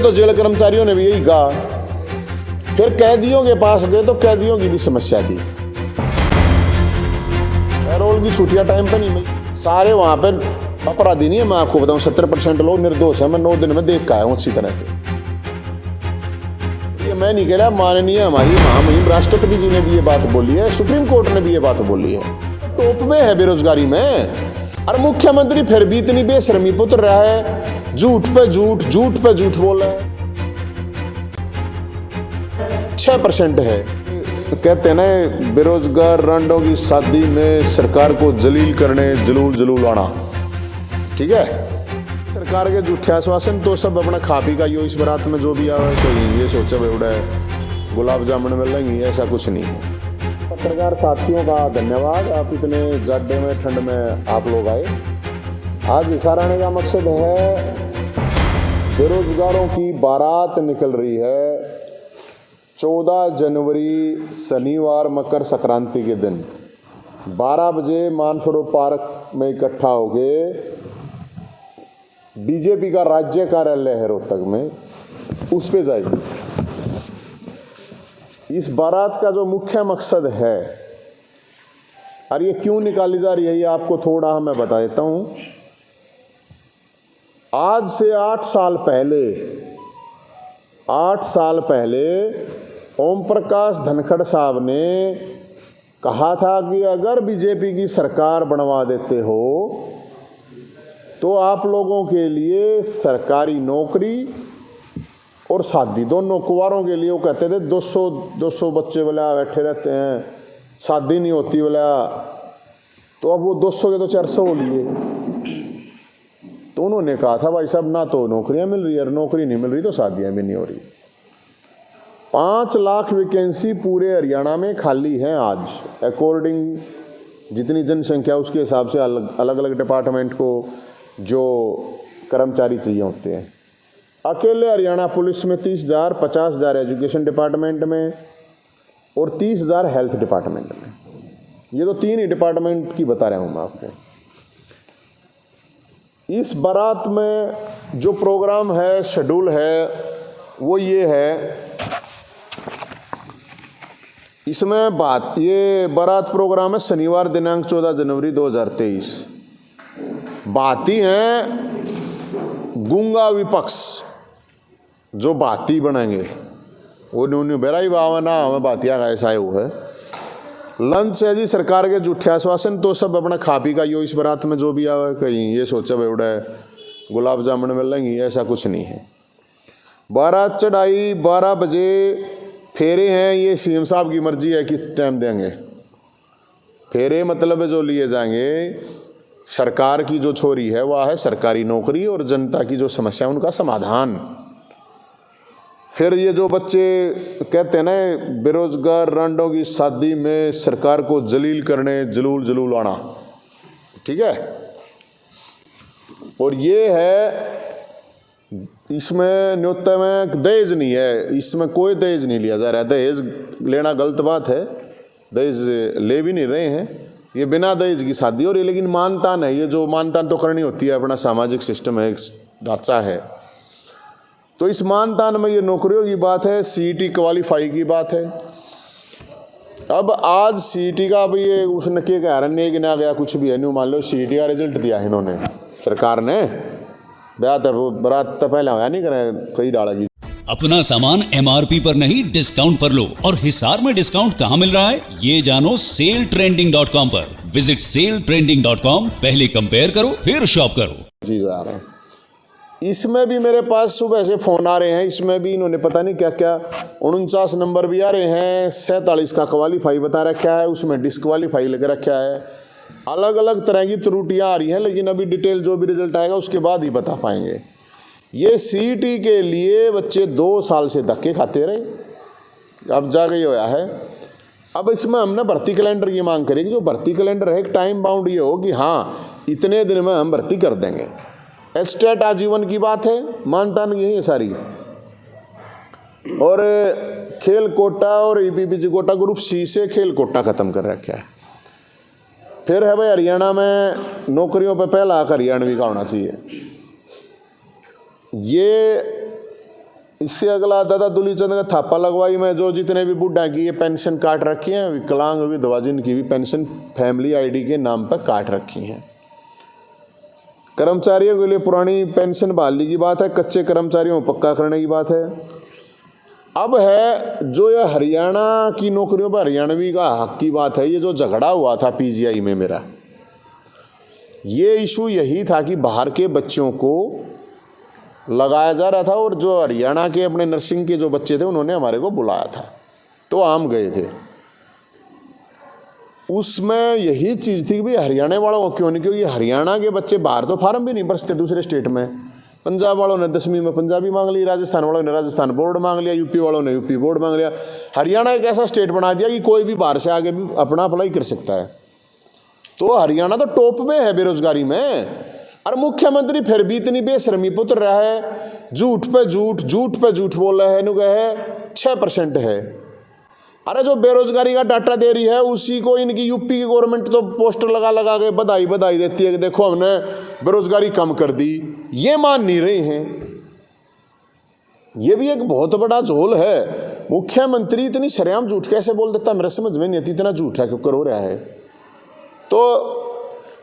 तो जेल कर्मचारियों ने भी यही कहा। फिर कैदियों के पास गए तो कैदियों की भी समस्या थी, पैरोल की छुट्टियां टाइम पे नहीं मिली। सारे वहां पर अपराधी नहीं है, मैं आपको बताऊं 70% लोग निर्दोष है। मैं 9 दिन में देख के आया हूं अच्छी तरह से। ये मैं नहीं कह रहा, माननीय हमारी महामहिम राष्ट्रपति जी ने भी ये बात बोली है, सुप्रीम कोर्ट ने भी ये बात बोली है। टॉप में है बेरोजगारी में, और मुख्यमंत्री फिर भी इतनी बेशर्मी पुत्र रहा है, झूठ पे झूठ, झूठ पे झूठ बोल रहा है। 6% है। कहते हैं ना, बेरोजगार रंडों की शादी में सरकार को जलील करने जलूल आना। ठीक है, सरकार के झूठे आश्वासन तो सब अपना खा पी का यो इस बारात में जो भी आवे कोई ये सोचा बेवड़ा है गुलाब जामुन मिलेंगी, ऐसा कुछ नहीं है। पत्रकार साथियों का धन्यवाद, आप इतने जाडे में ठंड में आप लोग आए। आज हिसार आने का मकसद है, बेरोजगारों की बारात निकल रही है 14 जनवरी शनिवार मकर संक्रांति के दिन 12 बजे मानसरोवर पार्क में इकट्ठा होके बीजेपी का राज्य कार्यालय है रोहतक में, उस पे जाएगी। इस बारात का जो मुख्य मकसद है और ये क्यों निकाली जा रही है, ये आपको थोड़ा मैं बता देता हूं। आज से 8 साल पहले ओम प्रकाश धनखड़ साहब ने कहा था कि अगर बीजेपी की सरकार बनवा देते हो तो आप लोगों के लिए सरकारी नौकरी और शादी दोनों कुंवारों के लिए, वो कहते थे 200 बच्चे वाला बैठे रहते हैं, शादी नहीं होती वाला, तो अब वो 200 के तो 400 हो लिए। तो उन्होंने कहा था भाई साहब, ना तो नौकरियां मिल रही है, नौकरी नहीं मिल रही तो शादियां भी नहीं हो रही। 5 लाख वैकेंसी पूरे हरियाणा में खाली हैं आज, अकॉर्डिंग जितनी जनसंख्या उसके हिसाब से अलग अलग डिपार्टमेंट को जो कर्मचारी चाहिए होते हैं। अकेले हरियाणा पुलिस में 30,000, 50,000 एजुकेशन डिपार्टमेंट में और 30,000 हेल्थ डिपार्टमेंट में। ये तो 3 ही डिपार्टमेंट की बता रहा हूं मैं आपको। इस बारात में जो प्रोग्राम है, शेड्यूल है, वो ये है। इसमें ये बारात प्रोग्राम है शनिवार दिनांक 14 जनवरी 2023। बाती हैं गूंगा विपक्ष, जो बाती बनेंगे वो न्यून्यू बेराई बावना हमें बातिया का ऐसा है। लंच है जी सरकार के झूठे आश्वासन तो सब अपना खा पी का यो इस बारात में जो भी आवे कहीं ये सोचा बेवड़ा है गुलाब जामुन मिलेंगी, ऐसा कुछ नहीं है। बारात चढ़ाई 12 बजे, फेरे हैं, ये सीएम साहब की मर्जी है किस टाइम देंगे फेरे, मतलब जो लिए जाएंगे सरकार की जो छोरी है वह है सरकारी नौकरी और जनता की जो समस्या उनका समाधान। फिर ये जो बच्चे कहते हैं ना, बेरोजगार रंडों की शादी में सरकार को जलील करने जलूल आना। ठीक है, और ये है, इसमें न्योता में दहेज नहीं है, इसमें कोई दहेज नहीं लिया जा रहा है। दहेज लेना गलत बात है, दहेज ले भी नहीं रहे हैं, ये बिना दहेज की शादी हो रही है। लेकिन मानतान है, ये जो मानतान तो करनी होती है, अपना सामाजिक सिस्टम है, ढांचा है। तो इस मानतान में ये नौकरियों की बात है, सीईटी क्वालिफाई की बात है। अब आज सीईटी का भी ये उसने के कारण कि ना गया कुछ भी है नहीं, मान लो सीईटी का रिजल्ट दिया है इन्होंने, सरकार ने बरात तो पहले होया नहीं करे कई डालेगी। अपना सामान एमआरपी पर नहीं डिस्काउंट पर लो। और हिसार में डिस्काउंट कहाँ मिल रहा है ये जानो SaleTrending.com पर। विजिट SaleTrending.com, पहले कंपेयर करो फिर शॉप करो। जी आ रहा है, इसमें भी मेरे पास सुबह से फोन आ रहे हैं, इसमें भी इन्होंने पता नहीं क्या क्या 49 नंबर भी आ रहे हैं, 47 का क्वालिफाई बता रखा है, उसमें डिस्क्वालीफाई लग रखा है। अलग अलग तरह की त्रुटियां आ रही हैं, लेकिन अभी डिटेल जो भी रिजल्ट आएगा उसके बाद ही बता पाएंगे। ये सीईटी के लिए बच्चे 2 साल से धक्के खाते रहे, अब जाके होया है। अब इसमें हमने भर्ती कैलेंडर की मांग करी कि जो भर्ती कैलेंडर है एक टाइम बाउंड ये हो कि हाँ इतने दिन में हम भर्ती कर देंगे। एस्टेट आजीवन की बात है, मानतान यही है सारी। और खेल कोटा और ईपीपीजी कोटा ग्रुप सी से खेल कोटा खत्म कर रखा है। फिर है भाई हरियाणा में नौकरियों पे पहला हक हरियाणवी का होना चाहिए। ये इससे अगला दादा दुलीचंद का थापा लगवाई में जो जितने भी बुढ़ा की ये पेंशन काट रखी है, विकलांग विधवा जिनकी भी पेंशन फैमिली आईडी के नाम पर काट रखी है। कर्मचारियों के लिए पुरानी पेंशन बहाली की बात है, कच्चे कर्मचारियों को पक्का करने की बात है। अब है जो ये हरियाणा की नौकरियों पर हरियाणवी का हक की बात है। ये जो झगड़ा हुआ था पीजीआई में मेरा, ये इशू यही था कि बाहर के बच्चों को लगाया जा रहा था और जो हरियाणा के अपने नर्सिंग के जो बच्चे थे उन्होंने हमारे को बुलाया था, तो हम गए थे। उसमें यही चीज़ थी कि भाई हरियाणा वालों को क्यों नहीं, क्योंकि हरियाणा के बच्चे बाहर तो फार्म भी नहीं भरते दूसरे स्टेट में। पंजाब वालों ने 10वीं में पंजाबी मांग ली, राजस्थान वालों ने राजस्थान बोर्ड मांग लिया, यूपी वालों ने यूपी बोर्ड मांग लिया। हरियाणा एक ऐसा स्टेट बना दिया कि कोई भी बाहर से आगे भी अपना अप्लाई कर सकता है। तो हरियाणा तो टॉप में है बेरोजगारी में, और मुख्यमंत्री फिर भी इतनी बेशर्मी पुत्र रहा है, झूठ पे झूठ बोल रहे हैं। नु कहे 6% है। अरे जो बेरोजगारी का डाटा दे रही है उसी को इनकी यूपी की गवर्नमेंट तो पोस्टर लगा के बधाई देती है कि देखो हमने बेरोजगारी कम कर दी। ये मान नहीं रहे हैं। ये भी एक बहुत बड़ा झोल है। मुख्यमंत्री इतनी सरेआम झूठ कैसे बोल देता है, मेरे समझ में नहीं आती। इतना झूठ है क्यों हो रहा है। तो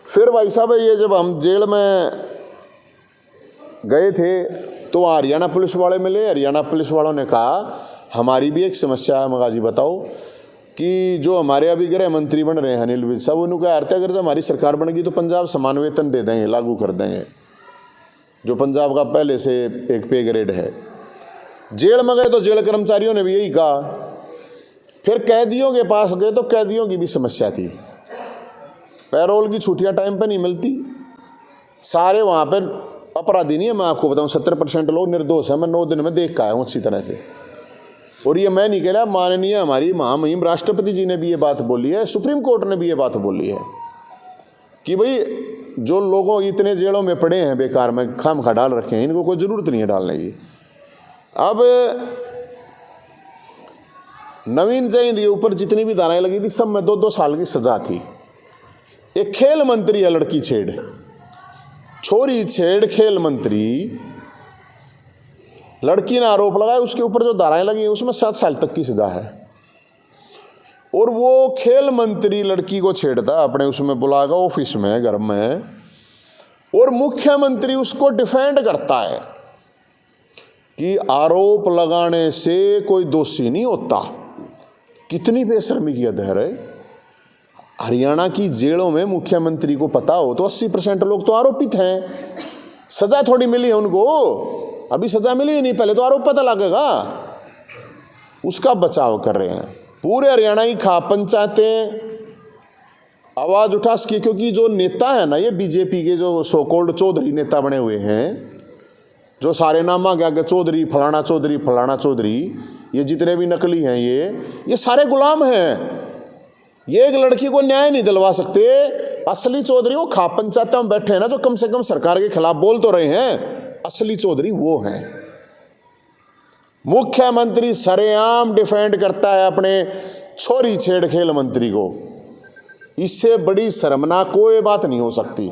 फिर भाई साहब ये जब हम जेल में गए थे तो हरियाणा पुलिस वाले मिले। हरियाणा पुलिस वालों ने कहा हमारी भी एक समस्या है मगाजी, बताओ कि जो हमारे अभी गृह मंत्री बन रहे हैं अनिल विज साहब, उन्होंने कहा अगर जब हमारी सरकार बनेगी तो पंजाब समान वेतन दे देंगे, लागू कर देंगे, जो पंजाब का पहले से एक पे ग्रेड है। जेल में गए तो जेल कर्मचारियों ने भी यही कहा। फिर कैदियों के पास गए तो कैदियों की भी समस्या थी। पैरोल की छुट्टियां टाइम पे नहीं मिलती। सारे वहाँ पर अपराधी नहीं है, मैं आपको बताऊँ 70% लोग निर्दोष है। मैं 9 दिन में देख के आया हूँ अच्छी तरह से। और ये मैं नहीं कह रहा, माननीय हमारी महामहिम राष्ट्रपति जी ने भी ये बात बोली है, सुप्रीम कोर्ट ने भी ये बात बोली है कि भाई जो लोगों इतने जेलों में पड़े हैं बेकार में खामखा डाल रखे हैं, इनको कोई ज़रूरत नहीं है डालने की। अब नवीन जयंत के ऊपर जितनी भी धाराएं लगी थी सब में 2-2 साल की सजा थी। एक खेल मंत्री है, लड़की छेड़, छोरी छेड़, खेल मंत्री, लड़की ने आरोप लगाया, उसके ऊपर जो धाराएं लगी उसमें 7 साल तक की सजा है। और वो खेल मंत्री लड़की को छेड़ता अपने उसमें बुलाएगा ऑफिस में, घर में, और मुख्यमंत्री उसको डिफेंड करता है कि आरोप लगाने से कोई दोषी नहीं होता। कितनी बेशर्मी की हद है। हरियाणा की जेलों में मुख्यमंत्री को पता हो तो 80% लोग तो आरोपित हैं, सजा थोड़ी मिली है उनको, अभी सजा मिली ही नहीं, पहले तो आरोप पता लगेगा। उसका बचाव कर रहे हैं। पूरे हरियाणा की खा पंचायतें आवाज उठा सके, क्योंकि जो नेता है ना, ये बीजेपी के जो सो कॉल्ड चौधरी नेता बने हुए हैं, जो सारे नाम आ गया चौधरी फलाना चौधरी फलाना चौधरी, ये जितने भी नकली हैं ये सारे गुलाम हैं। ये एक लड़की को न्याय नहीं दिलवा सकते। असली चौधरी वो खा पंचायत में बैठे हैं ना, जो कम से कम सरकार के खिलाफ बोल तो रहे हैं, असली चौधरी वो हैं। मुख्यमंत्री सरेआम डिफेंड करता है अपने छोरी छेड़ खेल मंत्री को। इससे बड़ी शर्मनाक कोई बात नहीं हो सकती।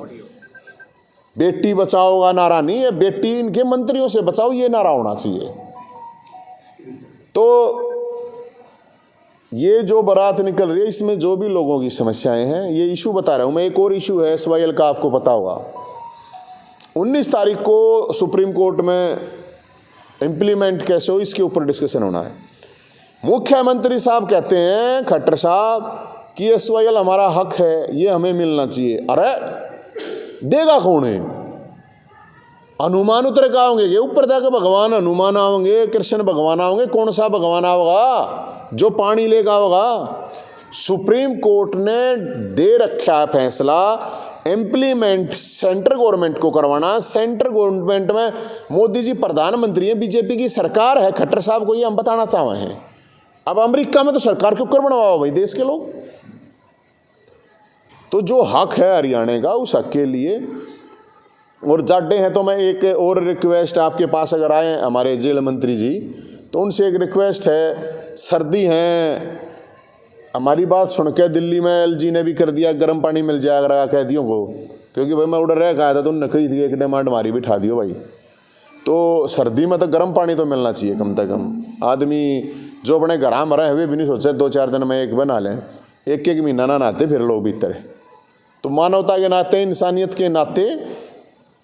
बेटी बचाओ का नारा नहीं है, बेटी इनके मंत्रियों से बचाओ, ये नारा होना चाहिए। तो ये जो बारात निकल रही है इसमें जो भी लोगों की समस्याएं हैं, ये इशू बता रहा हूं मैं। एक और इशू है SYL का, आपको पता होगा 19 तारीख को सुप्रीम कोर्ट में इम्प्लीमेंट कैसे हो इसके ऊपर डिस्कशन होना है। मुख्यमंत्री साहब कहते हैं, खट्टर साहब, कि SYL हमारा हक है, ये हमें मिलना चाहिए। अरे देगा कौन है? हनुमान उतर का होंगे कि ऊपर जाकर भगवान हनुमान आओगे, कृष्ण भगवान आओगे? कौन सा भगवान आओगा जो पानी लेगा होगा? सुप्रीम कोर्ट ने दे रखा है फैसला, इम्प्लीमेंट सेंट्रल गवर्नमेंट को करवाना। सेंट्रल गवर्नमेंट में मोदी जी प्रधानमंत्री हैं, बीजेपी की सरकार है। खट्टर साहब को ये हम बताना चाहे हैं। अब अमेरिका में तो सरकार क्यों कर बनवाओ भाई देश के लोग? तो जो हक है हरियाणा का, उस हक के लिए और जाडे हैं। तो मैं एक और रिक्वेस्ट आपके पास अगर आए हमारे जेल मंत्री जी, तो उनसे एक रिक्वेस्ट है, सर्दी है, हमारी बात सुन के दिल्ली में LG ने भी कर दिया, गर्म पानी मिल जाएगा कैदियों को। क्योंकि भाई मैं ऑर्डर रह आया था तो उन्होंने कही थी एक डिमांड हमारी बिठा दियो भाई, तो सर्दी में तो गर्म पानी तो मिलना चाहिए कम से कम। आदमी जो अपने घर में रहे हुए भी नहीं सोचे 2-4 दिन में एक बना लें, एक महीना ना नहाते फिर लोग भीतर। तो मानवता के नाते, इंसानियत के नाते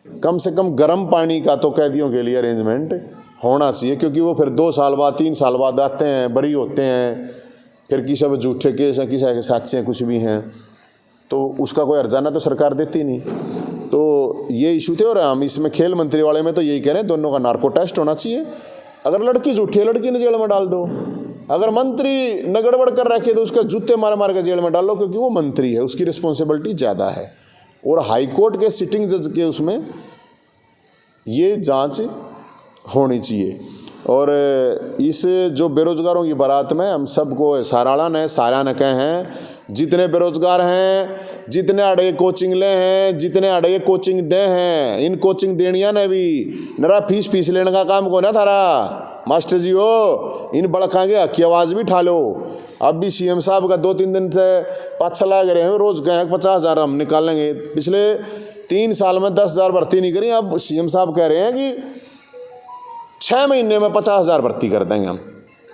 कम से कम गर्म पानी का तो कैदियों के लिए अरेंजमेंट होना चाहिए, क्योंकि वो फिर 2 साल बाद 3 साल बाद आते हैं, बरी होते हैं, फिर किसी सब झूठे केस हैं, किसी के साक्षी हैं, कुछ भी हैं, तो उसका कोई हर्जाना तो सरकार देती नहीं। तो ये इशू थे। और हम इसमें खेल मंत्री वाले में तो यही कह रहे हैं, दोनों का नार्को टेस्ट होना चाहिए। अगर लड़की झूठी है, लड़की ने जेल में डाल दो। अगर मंत्री न गड़बड़ कर रखे तो उसका जूते मार मार के जेल में डाल लो, क्योंकि वो मंत्री है, उसकी रिस्पॉन्सिबिलिटी ज़्यादा है। और हाई कोर्ट के सिटिंग जज के उसमें ये जांच होनी चाहिए। और इस जो बेरोजगारों की बारात में हम सबको सारा न कहे हैं, जितने बेरोजगार हैं, जितने अड़े कोचिंग ले हैं, जितने अड़े कोचिंग दे हैं, इन कोचिंग देनिया ने भी नरा फीस लेने का काम को ना थारा मास्टर जी हो, इन बड़कांगे हक की आवाज़ भी उठा लो। अब भी सीएम साहब का 2-3 दिन से पाछा लग रहे हैं, रोज़ कहें 50,000 हम निकालेंगे। पिछले 3 साल में 10,000 भर्ती नहीं करी, अब सीएम साहब कह रहे हैं कि 6 महीने में 50,000 भर्ती कर देंगे हम।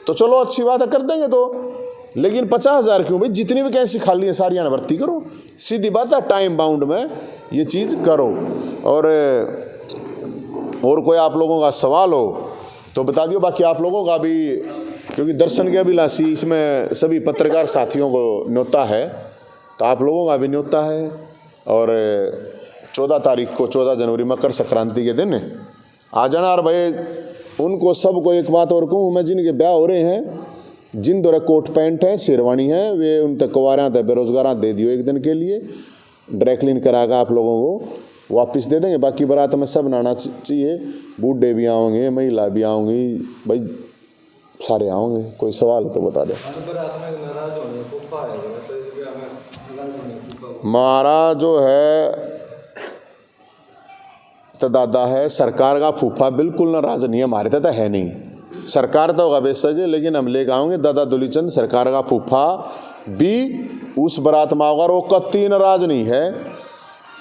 तो चलो अच्छी बात है, कर देंगे तो, लेकिन 50,000 क्यों भाई, जितनी भी वैकेंसी खाली है सारी भर्ती करो। सीधी बात है, टाइम बाउंड में ये चीज़ करो। और कोई आप लोगों का सवाल हो तो बता दियो, बाकी आप लोगों का भी, क्योंकि दर्शन के अभिलाषी इसमें सभी पत्रकार साथियों को न्योता है, तो आप लोगों का भी न्योता है। और 14 तारीख को 14 जनवरी मकर संक्रांति के दिन आ जाना। और भाई उनको सबको एक बात और कहूँ मैं, जिनके ब्याह हो रहे हैं, जिन दौरे कोट पैंट है, शेरवानी है, वे उन तक कुंवारा तक बेरोजगार दे दियो एक दिन के लिए, ड्राई क्लीन कराकर आप लोगों को वापस दे देंगे। बाकी बारात में सब नहाना चाहिए, बूढ़े भी आओगे, महिला भी आओगी, भाई सारे आओगे। कोई सवाल तो बता दे। हमारा जो है तो दादा है, सरकार का फूफा बिल्कुल नाराज नहीं है, हमारे तो है नहीं। सरकार तो होगा बेशक, लेकिन हम लेकर आएंगे दादा दुलीचंद, सरकार का फूफा भी उस बारात में होगा, वो कत्ती नाराज नहीं है,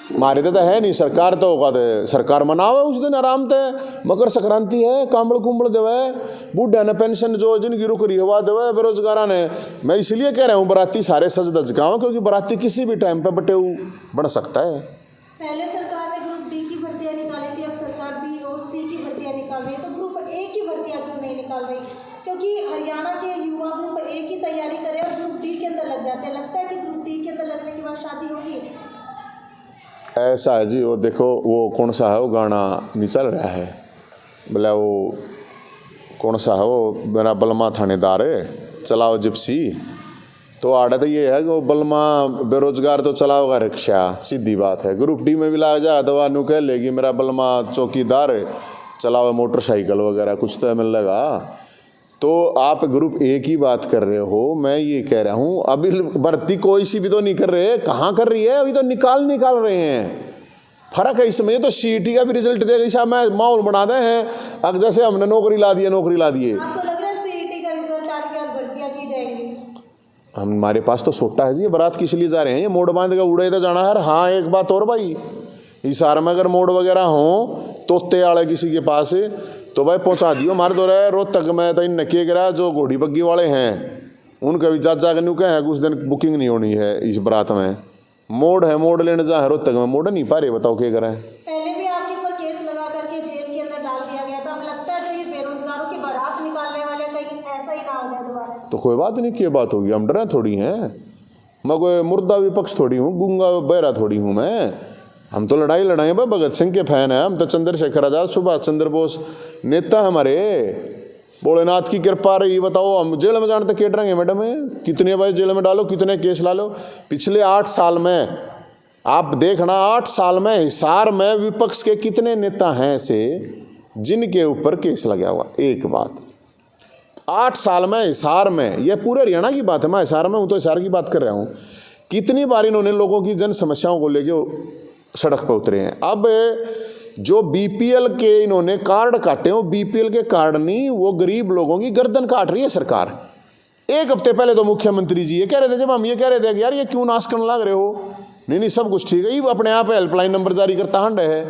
हमारे तो है नहीं। सरकार तो होगा तो सरकार मनावे उस दिन आराम से, मकर संक्रांति है, कांबड़ कुंबड़ देवे, बूढ़ा ने पेंशन जो जिनकी रुक रही हुआ देवे, बेरोजगार ने। मैं इसलिए कह रहा हूँ बाराती सारे सज धज का, क्योंकि बाराती किसी भी टाइम पे बटेऊ बन सकता है। पहले सरकार ने ग्रुप डी की भर्तियां निकाली थी, अब सरकार बी और सी की भर्तियां निकाल रही है, तो ग्रुप ए की भर्तियां क्यों नहीं निकाल रही? क्योंकि हरियाणा के युवा ग्रुप ए की तैयारी करें और ग्रुप डी के अंदर लग जाते हैं। लगता है कि ग्रुप डी के अंदर लगने के बाद शादी होगी। ऐसा है जी, वो देखो वो कौन सा है, वो गाना नहीं चल रहा है, बोला वो कौन सा है, वो मेरा बलमा थानेदार है, चलाओ जिप्सी। तो आदत ये है कि वो बलमा बेरोजगार तो चलाओगा रिक्शा, सीधी बात है। ग्रुप डी में भी ला जा दवा नू कह लेगी मेरा बलमा चौकीदार चलाओ मोटरसाइकिल वगैरह, कुछ तो मिलेगा। तो आप ग्रुप ए की बात कर रहे हो, मैं ये कह रहा हूँ अभी भर्ती कोई सी भी तो नहीं कर रहे, कहाँ कर रही है, अभी तो निकाल रहे हैं। फर्क है इसमें। तो सीईटी का भी रिजल्ट देगा, साहब मैं माहौल बना दे हैं, अब जैसे हमने नौकरी ला दिए। आपको लग रहा है सीईटी का रिजल्ट आके आज भर्तियां की जाएंगी? हमारे पास तो सोटा है जी, ये बारात किस लिए जा रहे हैं, ये मोड़ बांध के उड़े तो जाना है। हाँ एक बात और भाई, हिसार में अगर मोड़ वगैरह हो तोते वाले किसी के पास तो भाई पहुंचा दियो। हमारे दो रहे रोहतक में तो इन नकिए गिरा जो घोड़ी बग्गी वाले हैं, उनका भी जा के न्यू कहे कुछ दिन बुकिंग नहीं होनी है इस बारात में। मोड़ है, मोड़ लेने जा है रोहतक में, मोड़ नहीं पा रहे, बताओ क्या करें। पहले भी आपके ऊपर केस लगा करके जेल के अंदर डाल दिया गया था। हमें लगता है जो ये बेरोजगारों की बारात निकालने वाले कहीं ऐसा ही ना हो जाए दोबारा। तो कोई बात नहीं, क्या बात होगी, हम डरे थोड़ी हैं, मैं कोई मुर्दा विपक्ष थोड़ी हूँ, गूंगा बहरा थोड़ी हूँ मैं। हम तो लड़ाई भाई, भगत सिंह के फैन हैं हम तो, चंद्रशेखर आजाद, सुभाष चंद्र बोस नेता हमारे, भोलेनाथ की कृपा रही। बताओ हम जेल में जाने तक केट रहेंगे मैडम, कितने भाई जेल में डालो, कितने केस ला लो। पिछले 8 साल में आप देखना, 8 साल में हिसार में विपक्ष के कितने नेता हैं ऐसे जिनके ऊपर केस लगा हुआ। एक बात 8 साल में हिसार में, ये पूरे हरियाणा की बात है, मैं हिसार में हूँ तो हिसार की बात कर रहा हूँ। कितनी बार इन्होंने लोगों की जन समस्याओं को लेके सड़क पर उतरे हैं। अब जो बीपीएल के इन्होंने कार्ड काटे, वो बीपीएल के कार्ड नहीं, वो गरीब लोगों की गर्दन काट रही है सरकार। एक हफ्ते पहले तो मुख्यमंत्री जी ये कह रहे थे, जब हम ये कह रहे थे कि यार ये क्यों नाश करने लग रहे हो, नहीं सब कुछ ठीक है, ये अपने आप हेल्पलाइन नंबर जारी करता हंड है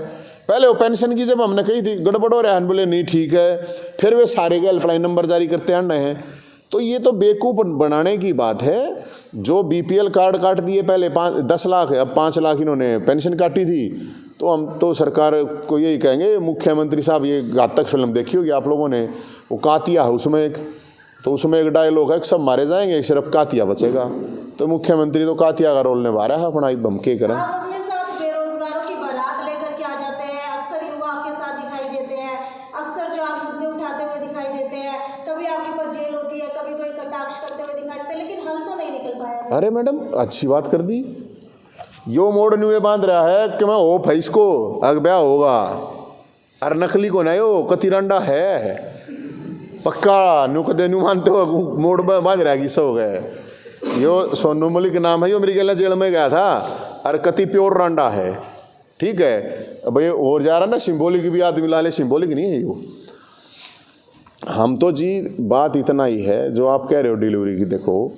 पहले वो पेंशन की जब हमने कही थी गड़बड़ हो रहा है, बोले नहीं ठीक है, फिर वे सारे के हेल्पलाइन नंबर जारी करते आन रहे हैं। तो ये तो बेवकूफ़ बनाने की बात है। जो बीपीएल कार्ड काट दिए पहले 10 लाख, अब 5 लाख इन्होंने पेंशन काटी थी। तो हम तो सरकार को यही कहेंगे, मुख्यमंत्री साहब ये घातक फिल्म देखी होगी आप लोगों ने, वो कातिया है उसमें एक, तो उसमें एक डायलॉग है कि सब मारे जाएंगे सिर्फ कातिया बचेगा। तो मुख्यमंत्री तो कातिया का रोल निभा रहा है अपना, एक धमके करें। आप अपने साथ बेरोजगारों की बारात लेकर के आ जाते हैं, अक्सर युवा आपके साथ दिखाई देते हैं, अक्सर जो आप मुद्दे उठाते हुए दिखाई देते हैं, कभी आपके ऊपर जेल होती है, कभी कोई कटाक्ष करते हुए दिखाई देते हैं, लेकिन हल तो नहीं निकल पाया। अरे मैडम अच्छी बात कर दी, यो मोड़ न्यू बांध रहा है कि मैं हो फैस को अग ब्याह होगा, अरे नकली को ना यो कतिरंडा है पक्का न्यू कदे न्यू मानते हो, मोड़ बांध रहा है सो गए। यो सोनू मलिक नाम है, यो मेरी गला जेल में गया था, अरे कति प्योर रांडा है, ठीक है भाई। और जा रहा ना सिंबॉलिक भी आदमी ला ले, सिंबॉलिक नहीं है वो। हम तो जी बात इतना ही है जो आप कह रहे हो डिलीवरी की। देखो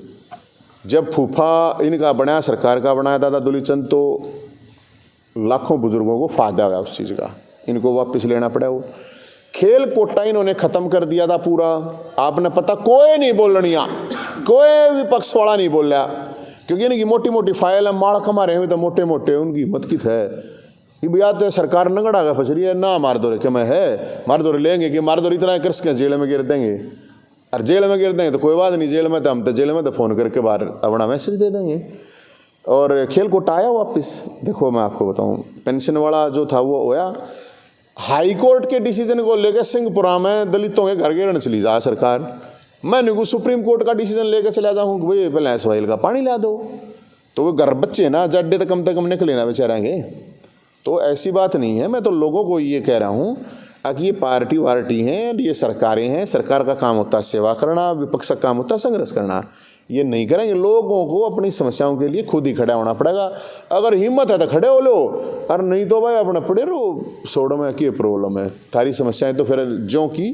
जब फूफा इनका बनाया, सरकार का बनाया दादा दुलीचंद, तो लाखों बुजुर्गों को फायदा हुआ उस चीज़ का, इनको वापस लेना पड़ा। वो खेल कोटा इन्होंने ख़त्म कर दिया था पूरा, आपने पता कोई नहीं बोलनिया, कोई विपक्ष वाला नहीं बोल रहा, क्योंकि इनकी मोटी मोटी फाइल है, माड़ कमा रहे हैं तो मोटे मोटे, उनकी हिम्मत कित है कि भैया तो सरकार नंगड़ा का फंस रही है ना, मार दो रे क्या मैं है, मार दो रे लेंगे कि मार दो इतना कर सके जेल में गिर देंगे, और जेल में गिर देंगे तो कोई बात नहीं, जेल में तो हम तो जेल में तो फ़ोन करके बाहर अपना मैसेज दे देंगे। और खेल कोटा आया वापस। देखो मैं आपको बताऊं, पेंशन वाला जो था वो होया, हाई कोर्ट के डिसीजन को लेकर सिंहपुरा में दलितों के घर घेरने चली जा सरकार, मैं नहीं सुप्रीम कोर्ट का डिसीजन लेकर चला जाऊँ कि भाई पहले एसवाइल का पानी ला दो, तो वो घर बच्चे ना जड्डे तो कम निकले ना बेचारेंगे। तो ऐसी बात नहीं है, मैं तो लोगों को ये कह रहा हूँ कि ये पार्टी वार्टी हैं, ये सरकारें हैं, सरकार का काम होता है सेवा करना, विपक्ष का काम होता है संघर्ष करना, ये नहीं करेंगे। लोगों को अपनी समस्याओं के लिए खुद ही खड़ा होना पड़ेगा। अगर हिम्मत है तो खड़े हो लो, और नहीं तो भाई अपना पड़े रहो, सोड़ो में क्या प्रॉब्लम है, सारी समस्याएं तो फिर ज्यों की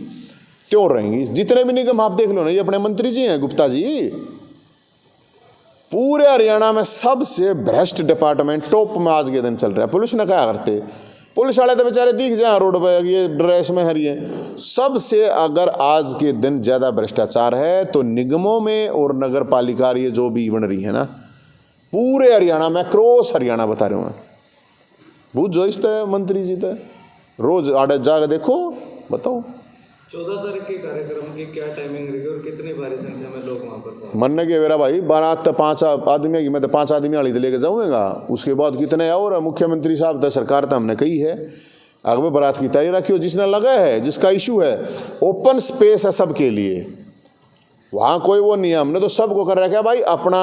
त्यों रहेंगी। जितने भी निगम आप देख लो ना, ये अपने मंत्री जी हैं गुप्ता जी, पूरे हरियाणा में सबसे भ्रष्ट डिपार्टमेंट टॉप में आज के दिन चल रहा है। पुलिस ने क्या करते, पुलिस वाले तो बेचारे दिख जाए रोड पर, ये ड्रेस में हरिए। सबसे अगर आज के दिन ज़्यादा भ्रष्टाचार है तो निगमों में और नगर पालिका ये जो भी बन रही है ना, पूरे हरियाणा में, क्रॉस हरियाणा बता रहे हूँ, बहुत जो इस मंत्री जी थे, रोज आड़े जाकर देखो, बताओ 14 तारीख के कार्यक्रम की क्या टाइमिंग रहेगी और कितनी भारी संख्या में लोग वहाँ पर? मन के मेरा भाई बारात तो 5 आदमी की, मैं तो 5 आदमी वाली तो लेके जाऊँगा, उसके बाद कितने और मुख्यमंत्री साहब तो सरकार तो हमने कही है अगर बारात की तैयारी रखी हो, जिसने लगा है, जिसका इशू है, ओपन स्पेस है सबके लिए, वहाँ कोई वो नहीं है। हमने तो सबको कर रखा है भाई, अपना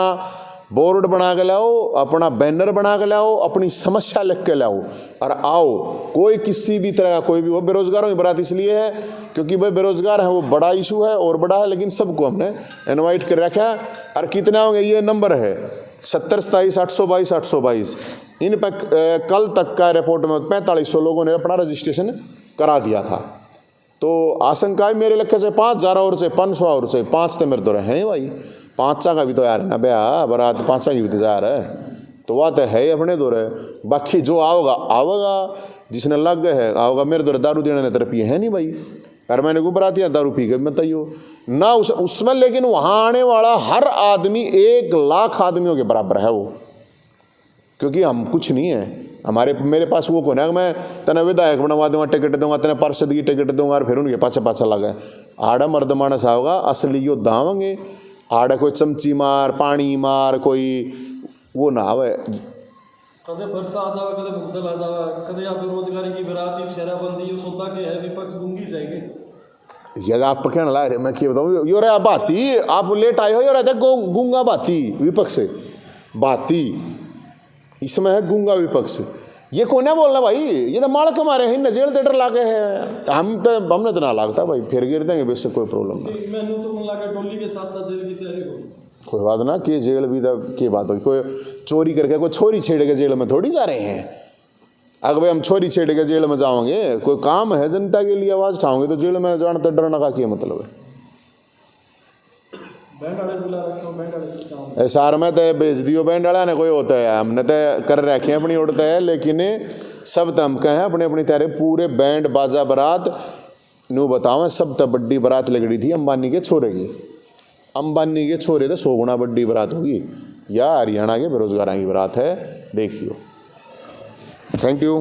बोर्ड बना के लाओ, अपना बैनर बना के लाओ, अपनी समस्या लिख के लाओ और आओ। कोई किसी भी तरह का कोई भी, वो बेरोजगारों की बारात इसलिए है क्योंकि भाई बेरोजगार है, वो बड़ा इशू है और बड़ा है, लेकिन सबको हमने इनवाइट कर रखा है। और कितना होंगे, ये नंबर है 70 27 822 822। इन पर कल तक का रिपोर्ट में 4500 लोगों ने अपना रजिस्ट्रेशन करा दिया था। तो आशंका मेरे लक्ष्य से 5000 और से 500 और से 5 तो मेरे तो रहे हैं भाई, 5 का भी तो यार है ना ब्याह, बारात 5 की भी तो यार है, तो वह तो है ही अपने दो रहे। बाकी जो आओगा आवेगा, जिसने लग गए है आओगा। मेरे दो दारू देने ने तरफ ये है नहीं भाई, अगर मैंने को बराती दारू पी के बताइयो ना उसमें, लेकिन वहाँ आने वाला हर आदमी 1 लाख आदमियों के बराबर है वो, क्योंकि हम कुछ नहीं है। मेरे पास वो कौन है, मैं तना विधायक बनवा दूंगा, टिकट दूंगा, तना पार्षद की टिकट दूंगा और फिर उनके पाछे लगा आड़ा मर्द मानस आओगा, असली योद्धा आवेंगे। आड़ा कोई चमची मार, पानी मार, कोई वो ना आवे। कदे बरसा आ जावा, कदे मुद्दल आ जावा, कदे यहाँ बेरोजगारी की बराती शराबंदी, सौदा के है विपक्ष गुंगी जाएंगे। यदि आप कहना ला रहे, मैं क्या बताऊँ, यो रे बाती आप लेट आए हो, यो रहता गूंगा बाती विपक्ष से बाती, इसमें है गूंगा विपक्ष। ये कौन है बोलना भाई, ये तो माड़ कमा रहे हैं, जेल थिएटर लागे है, हमने तो ना लागता भाई, फिर गिर देंगे बेशक कोई प्रॉब्लम ना। मैंने तो मन लगा टोली के साथ साथ जेल की तैयारी हो, कोई बात ना कि जेल भी तो की बात होगी, कोई चोरी करके कोई छोरी छेड़ के जेल में थोड़ी जा रहे हैं। अगर भाई हम छोरी छेड़ के जेल में जाओगे, कोई काम है जनता के लिए आवाज़ उठाओगे तो जेल में जाना तो डरने का क्या मतलब है। ऐसा में तो भेज दियो बैंड वाला ने कोई होता है, हमने तो कर रखे अपनी उड़ता है, लेकिन सब तम कहे अपने अपनी तैयारी, पूरे बैंड बाजा बारात नू बताओ, सब तब बड्डी बारात लगड़ी थी अंबानी के छोरे की। अंबानी के छोरे तो 100 गुना बड्डी बारात होगी, या हरियाणा के बेरोजगारों की बारात है, देखियो। Thank you.